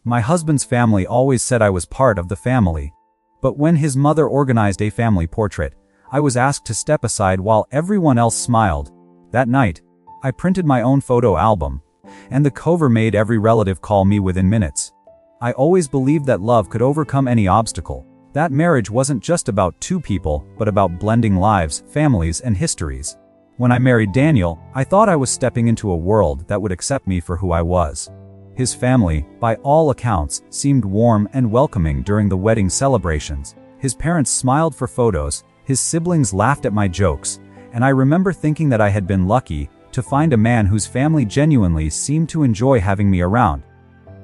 My husband's family always said I was part of the family. But when his mother organized a family portrait, I was asked to step aside while everyone else smiled. That night, I printed my own photo album, and the cover made every relative call me within minutes. I always believed that love could overcome any obstacle. That marriage wasn't just about two people, but about blending lives, families, and histories. When I married Daniel, I thought I was stepping into a world that would accept me for who I was. His family, by all accounts, seemed warm and welcoming during the wedding celebrations. His parents smiled for photos, his siblings laughed at my jokes, and I remember thinking that I had been lucky to find a man whose family genuinely seemed to enjoy having me around.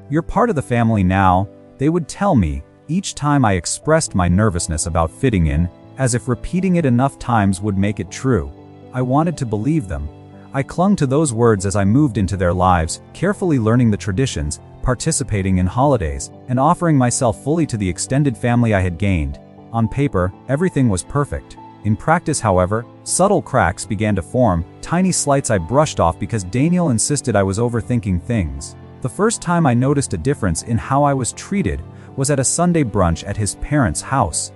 "You're part of the family now," they would tell me, each time I expressed my nervousness about fitting in, as if repeating it enough times would make it true. I wanted to believe them. I clung to those words as I moved into their lives, carefully learning the traditions, participating in holidays, and offering myself fully to the extended family I had gained. On paper, everything was perfect. In practice, however, subtle cracks began to form, tiny slights I brushed off because Daniel insisted I was overthinking things. The first time I noticed a difference in how I was treated was at a Sunday brunch at his parents' house.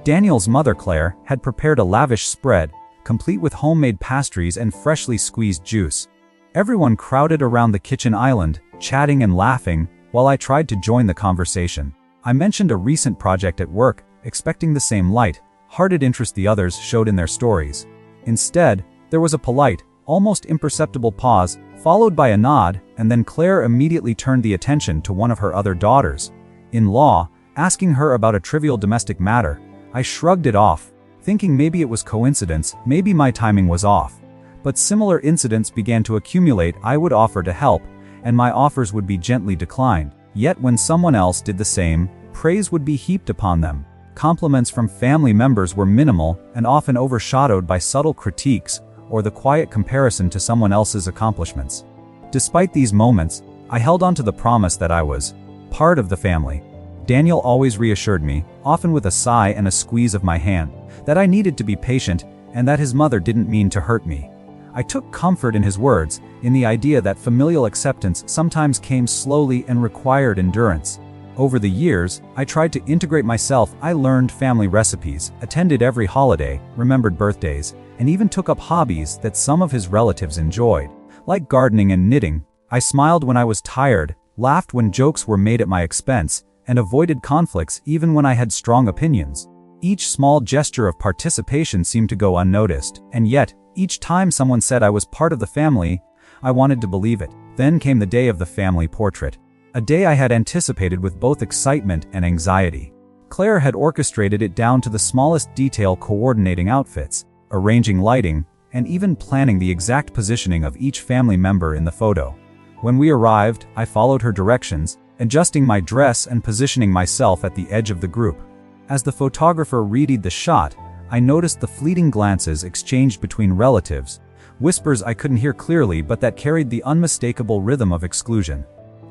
Daniel's mother, Claire, had prepared a lavish spread, complete with homemade pastries and freshly squeezed juice. Everyone crowded around the kitchen island, chatting and laughing, while I tried to join the conversation. I mentioned a recent project at work, expecting the same light-hearted interest the others showed in their stories. Instead, there was a polite, almost imperceptible pause, followed by a nod, and then Claire immediately turned the attention to one of her other daughters-in-law, asking her about a trivial domestic matter. I shrugged it off, thinking maybe it was coincidence, maybe my timing was off. But similar incidents began to accumulate. I would offer to help, and my offers would be gently declined. Yet when someone else did the same, praise would be heaped upon them. Compliments from family members were minimal and often overshadowed by subtle critiques or the quiet comparison to someone else's accomplishments. Despite these moments, I held on to the promise that I was part of the family. Daniel always reassured me, often with a sigh and a squeeze of my hand, that I needed to be patient and that his mother didn't mean to hurt me. I took comfort in his words, in the idea that familial acceptance sometimes came slowly and required endurance. Over the years, I tried to integrate myself. I learned family recipes, attended every holiday, remembered birthdays, and even took up hobbies that some of his relatives enjoyed, like gardening and knitting. I smiled when I was tired, laughed when jokes were made at my expense, and avoided conflicts even when I had strong opinions. Each small gesture of participation seemed to go unnoticed, and yet, each time someone said I was part of the family, I wanted to believe it. Then came the day of the family portrait. A day I had anticipated with both excitement and anxiety. Claire had orchestrated it down to the smallest detail, coordinating outfits, arranging lighting, and even planning the exact positioning of each family member in the photo. When we arrived, I followed her directions, adjusting my dress and positioning myself at the edge of the group. As the photographer readied the shot, I noticed the fleeting glances exchanged between relatives, whispers I couldn't hear clearly but that carried the unmistakable rhythm of exclusion.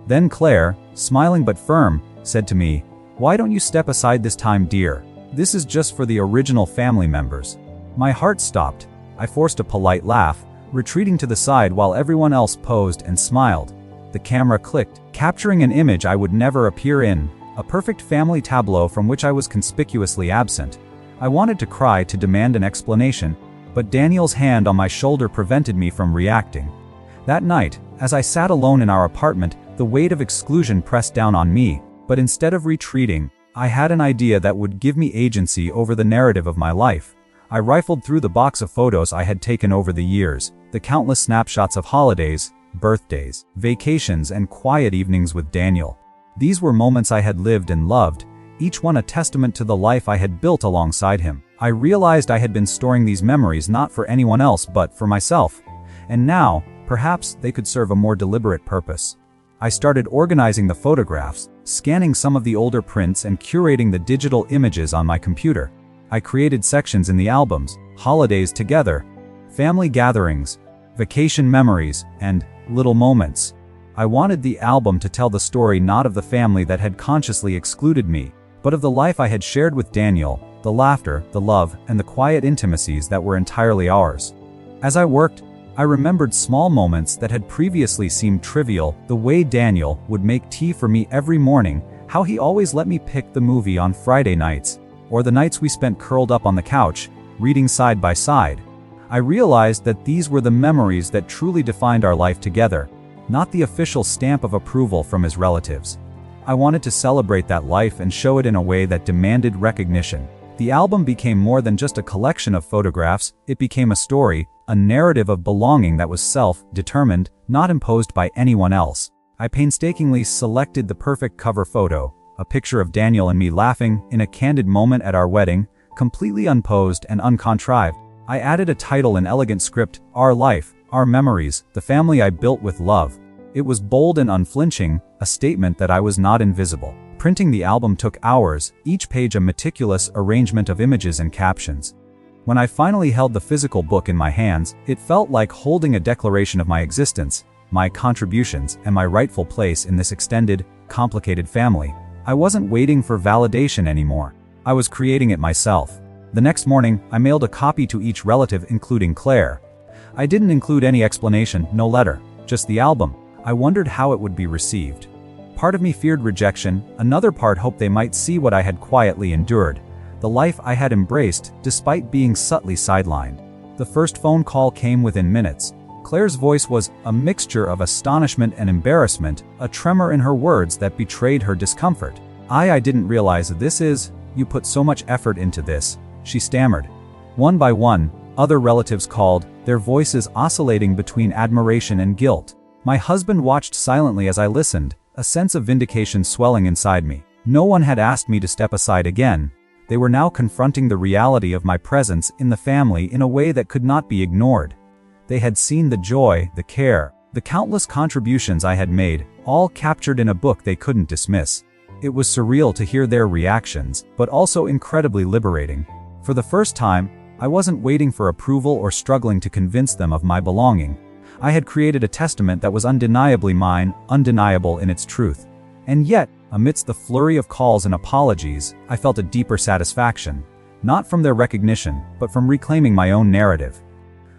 Then Claire, smiling but firm, said to me, "Why don't you step aside this time, dear? This is just for the original family members." My heart stopped. I forced a polite laugh, retreating to the side while everyone else posed and smiled. The camera clicked, capturing an image I would never appear in, a perfect family tableau from which I was conspicuously absent. I wanted to cry, to demand an explanation, but Daniel's hand on my shoulder prevented me from reacting. That night, as I sat alone in our apartment, the weight of exclusion pressed down on me, but instead of retreating, I had an idea that would give me agency over the narrative of my life. I rifled through the box of photos I had taken over the years, the countless snapshots of holidays, birthdays, vacations, and quiet evenings with Daniel. These were moments I had lived and loved, each one a testament to the life I had built alongside him. I realized I had been storing these memories not for anyone else but for myself, and now, perhaps, they could serve a more deliberate purpose. I started organizing the photographs, scanning some of the older prints and curating the digital images on my computer. I created sections in the albums: holidays together, family gatherings, vacation memories, and little moments. I wanted the album to tell the story not of the family that had consciously excluded me, but of the life I had shared with Daniel, the laughter, the love, and the quiet intimacies that were entirely ours. As I worked, I remembered small moments that had previously seemed trivial, the way Daniel would make tea for me every morning, how he always let me pick the movie on Friday nights, or the nights we spent curled up on the couch, reading side by side. I realized that these were the memories that truly defined our life together, not the official stamp of approval from his relatives. I wanted to celebrate that life and show it in a way that demanded recognition. The album became more than just a collection of photographs, it became a story, a narrative of belonging that was self-determined, not imposed by anyone else. I painstakingly selected the perfect cover photo, a picture of Daniel and me laughing in a candid moment at our wedding, completely unposed and uncontrived. I added a title in elegant script, Our Life, Our Memories, the family I built with love. It was bold and unflinching, a statement that I was not invisible. Printing the album took hours, each page a meticulous arrangement of images and captions. When I finally held the physical book in my hands, it felt like holding a declaration of my existence, my contributions, and my rightful place in this extended, complicated family. I wasn't waiting for validation anymore. I was creating it myself. The next morning, I mailed a copy to each relative, including Claire. I didn't include any explanation, no letter, just the album. I wondered how it would be received. Part of me feared rejection, another part hoped they might see what I had quietly endured, the life I had embraced, despite being subtly sidelined. The first phone call came within minutes. Claire's voice was a mixture of astonishment and embarrassment, a tremor in her words that betrayed her discomfort. I didn't realize you put so much effort into this, she stammered. One by one, other relatives called, their voices oscillating between admiration and guilt. My husband watched silently as I listened, a sense of vindication swelling inside me. No one had asked me to step aside again. They were now confronting the reality of my presence in the family in a way that could not be ignored. They had seen the joy, the care, the countless contributions I had made, all captured in a book they couldn't dismiss. It was surreal to hear their reactions, but also incredibly liberating. For the first time, I wasn't waiting for approval or struggling to convince them of my belonging. I had created a testament that was undeniably mine, undeniable in its truth. And yet, amidst the flurry of calls and apologies, I felt a deeper satisfaction, not from their recognition, but from reclaiming my own narrative.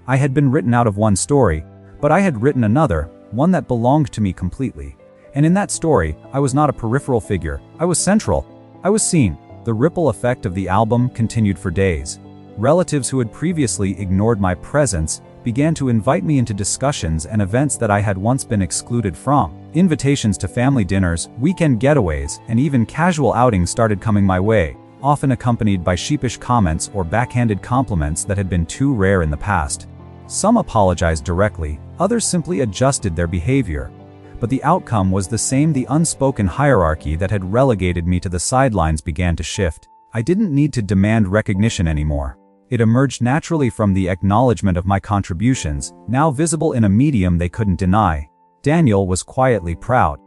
I had been written out of one story, but I had written another, one that belonged to me completely. And in that story, I was not a peripheral figure, I was central. I was seen. The ripple effect of the album continued for days. Relatives who had previously ignored my presence began to invite me into discussions and events that I had once been excluded from. Invitations to family dinners, weekend getaways, and even casual outings started coming my way, often accompanied by sheepish comments or backhanded compliments that had been too rare in the past. Some apologized directly, others simply adjusted their behavior. But the outcome was the same. The unspoken hierarchy that had relegated me to the sidelines began to shift. I didn't need to demand recognition anymore. It emerged naturally from the acknowledgement of my contributions, now visible in a medium they couldn't deny. Daniel was quietly proud.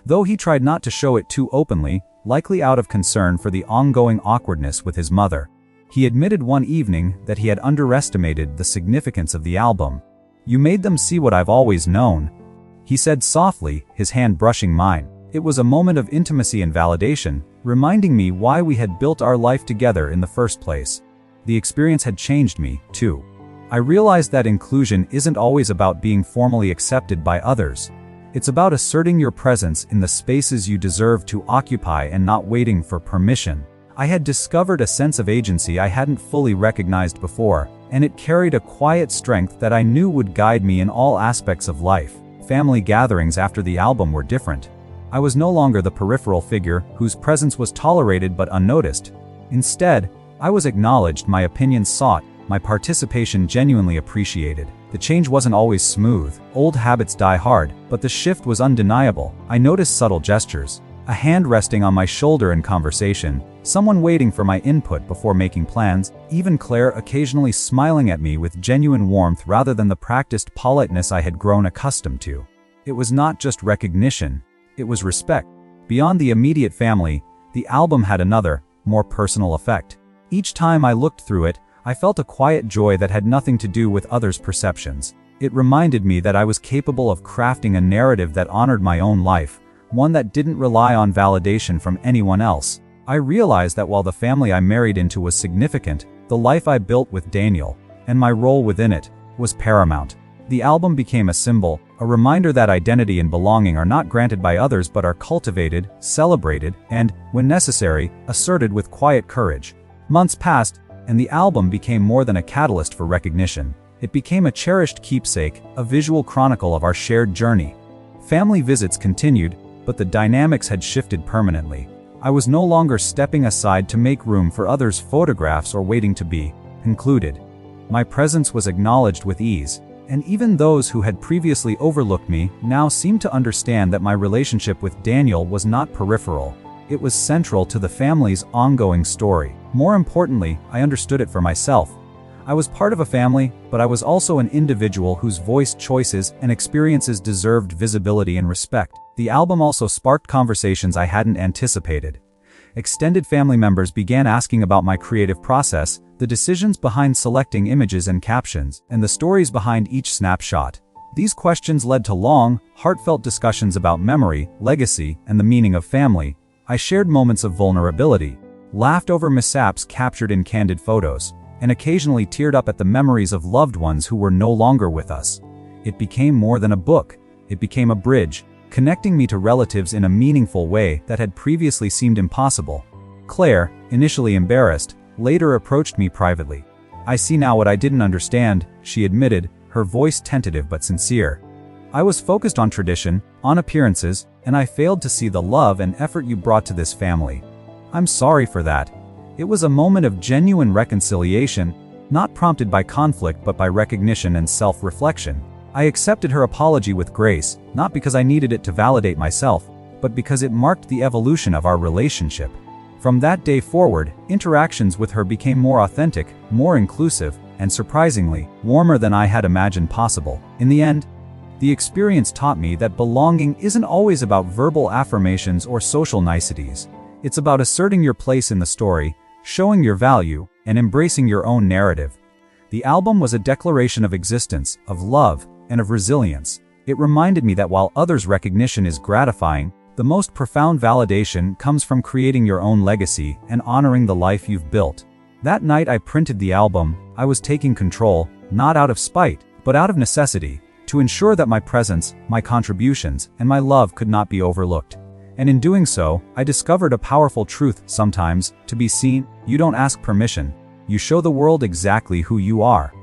Though he tried not to show it too openly, likely out of concern for the ongoing awkwardness with his mother. He admitted one evening that he had underestimated the significance of the album. "You made them see what I've always known," he said softly, his hand brushing mine. It was a moment of intimacy and validation, reminding me why we had built our life together in the first place. The experience had changed me, too. I realized that inclusion isn't always about being formally accepted by others. It's about asserting your presence in the spaces you deserve to occupy and not waiting for permission. I had discovered a sense of agency I hadn't fully recognized before, and it carried a quiet strength that I knew would guide me in all aspects of life. Family gatherings after the album were different. I was no longer the peripheral figure whose presence was tolerated but unnoticed. Instead, I was acknowledged, my opinions sought, my participation genuinely appreciated. The change wasn't always smooth. Old habits die hard, but the shift was undeniable. I noticed subtle gestures. A hand resting on my shoulder in conversation, someone waiting for my input before making plans, even Claire occasionally smiling at me with genuine warmth rather than the practiced politeness I had grown accustomed to. It was not just recognition, it was respect. Beyond the immediate family, the album had another, more personal effect. Each time I looked through it, I felt a quiet joy that had nothing to do with others' perceptions. It reminded me that I was capable of crafting a narrative that honored my own life, one that didn't rely on validation from anyone else. I realized that while the family I married into was significant, the life I built with Daniel, and my role within it, was paramount. The album became a symbol, a reminder that identity and belonging are not granted by others but are cultivated, celebrated, and, when necessary, asserted with quiet courage. Months passed, and the album became more than a catalyst for recognition. It became a cherished keepsake, a visual chronicle of our shared journey. Family visits continued, but the dynamics had shifted permanently. I was no longer stepping aside to make room for others' photographs or waiting to be included. My presence was acknowledged with ease, and even those who had previously overlooked me now seemed to understand that my relationship with Daniel was not peripheral. It was central to the family's ongoing story. More importantly, I understood it for myself. I was part of a family, but I was also an individual whose voice, choices, and experiences deserved visibility and respect. The album also sparked conversations I hadn't anticipated. Extended family members began asking about my creative process, the decisions behind selecting images and captions, and the stories behind each snapshot. These questions led to long, heartfelt discussions about memory, legacy, and the meaning of family. I shared moments of vulnerability, laughed over mishaps captured in candid photos, and occasionally teared up at the memories of loved ones who were no longer with us. It became more than a book. It became a bridge, connecting me to relatives in a meaningful way that had previously seemed impossible. Claire, initially embarrassed, later approached me privately. "I see now what I didn't understand," she admitted, her voice tentative but sincere. "I was focused on tradition, on appearances, and I failed to see the love and effort you brought to this family. I'm sorry for that." It was a moment of genuine reconciliation, not prompted by conflict but by recognition and self-reflection. I accepted her apology with grace, not because I needed it to validate myself, but because it marked the evolution of our relationship. From that day forward, interactions with her became more authentic, more inclusive, and surprisingly, warmer than I had imagined possible. In the end, the experience taught me that belonging isn't always about verbal affirmations or social niceties. It's about asserting your place in the story, showing your value, and embracing your own narrative. The album was a declaration of existence, of love, and of resilience. It reminded me that while others' recognition is gratifying, the most profound validation comes from creating your own legacy and honoring the life you've built. That night I printed the album, I was taking control, not out of spite, but out of necessity, to ensure that my presence, my contributions, and my love could not be overlooked. And in doing so, I discovered a powerful truth: sometimes, to be seen, you don't ask permission. You show the world exactly who you are.